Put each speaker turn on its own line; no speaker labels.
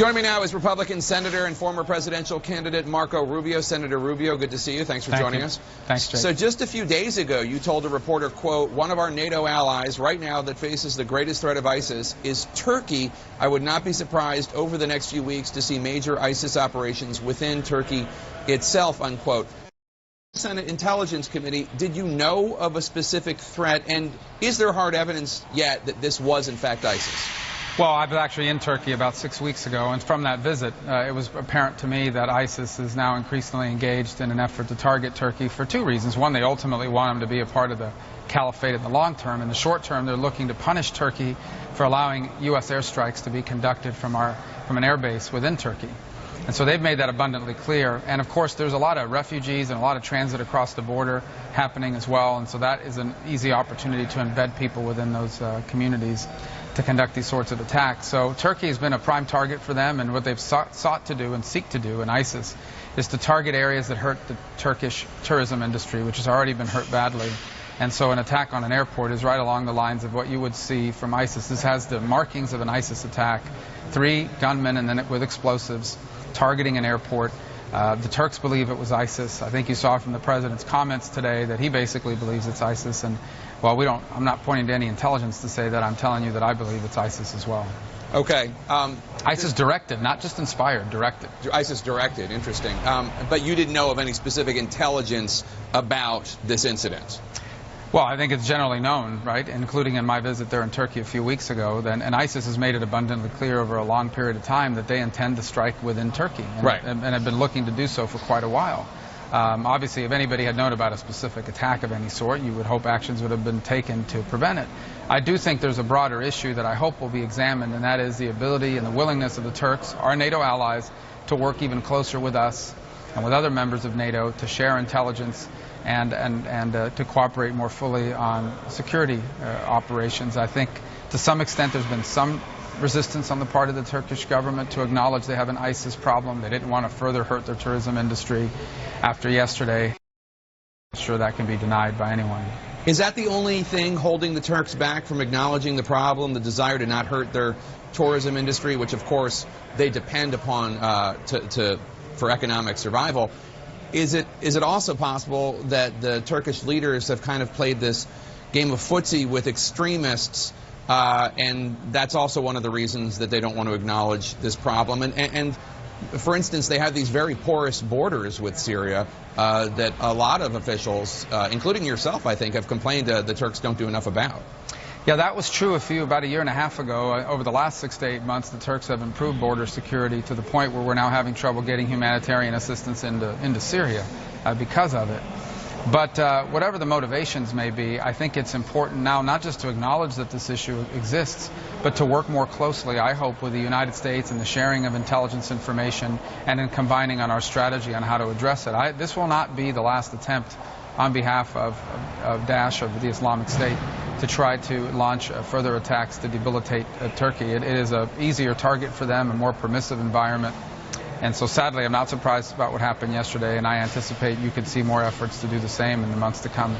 Joining me now is Republican Senator and former presidential candidate Marco Rubio. Senator Rubio, good to see you. Thanks for joining us.
Thanks, Jake.
So just a few days ago, you told a reporter, quote, one of our NATO allies right now that faces the greatest threat of ISIS is Turkey. I would not be surprised over the next few weeks to see major ISIS operations within Turkey itself, unquote. Senate Intelligence Committee, did you know of a specific threat, and is there hard evidence yet that this was in fact ISIS?
Well, I was actually in Turkey about 6 weeks ago, and from that visit, it was apparent to me that ISIS is now increasingly engaged in an effort to target Turkey for two reasons. One, they ultimately want them to be a part of the caliphate in the long term. In the short term, they're looking to punish Turkey for allowing U.S. airstrikes to be conducted from an airbase within Turkey. And so they've made that abundantly clear. And of course, there's a lot of refugees and a lot of transit across the border happening as well. And so that is an easy opportunity to embed people within those communities to conduct these sorts of attacks. So Turkey has been a prime target for them, and what they've sought to do and seek to do in ISIS is to target areas that hurt the Turkish tourism industry, which has already been hurt badly. And so an attack on an airport is right along the lines of what you would see from ISIS. This has the markings of an ISIS attack: 3 gunmen and then with explosives targeting an airport. The Turks believe it was ISIS. I think you saw from the president's comments today that he basically believes it's ISIS. And well, I'm not pointing to any intelligence to say that. I'm telling you that I believe it's ISIS as well.
Okay.
ISIS directed, not just inspired, directed.
ISIS directed, interesting. But you didn't know of any specific intelligence about this incident?
Well, I think it's generally known, right, including in my visit there in Turkey a few weeks ago, and ISIS has made it abundantly clear over a long period of time that they intend to strike within Turkey, and have been looking to do so for quite a while. Obviously, if anybody had known about a specific attack of any sort, you would hope actions would have been taken to prevent it. I do think there's a broader issue that I hope will be examined, and that is the ability and the willingness of the Turks, our NATO allies, to work even closer with us and with other members of NATO to share intelligence and to cooperate more fully on security operations. I think to some extent there's been some resistance on the part of the Turkish government to acknowledge they have an ISIS problem. They didn't want to further hurt their tourism industry after yesterday. I'm sure that can be denied by anyone.
Is that the only thing holding the Turks back from acknowledging the problem, the desire to not hurt their tourism industry, which of course they depend upon for economic survival? Is it also possible that the Turkish leaders have kind of played this game of footsie with extremists, and that's also one of the reasons that they don't want to acknowledge this problem? And for instance, they have these very porous borders with Syria that a lot of officials, including yourself, I think, have complained the Turks don't do enough about.
Yeah, that was true about a year and a half ago. Over the last 6 to 8 months, the Turks have improved border security to the point where we're now having trouble getting humanitarian assistance into Syria because of it. But whatever the motivations may be, I think it's important now not just to acknowledge that this issue exists, but to work more closely, I hope, with the United States in the sharing of intelligence information and in combining on our strategy on how to address it. This will not be the last attempt on behalf of Daesh, of the Islamic State, to try to launch further attacks to debilitate Turkey. It is an easier target for them, a more permissive environment. And so sadly, I'm not surprised about what happened yesterday, and I anticipate you could see more efforts to do the same in the months to come.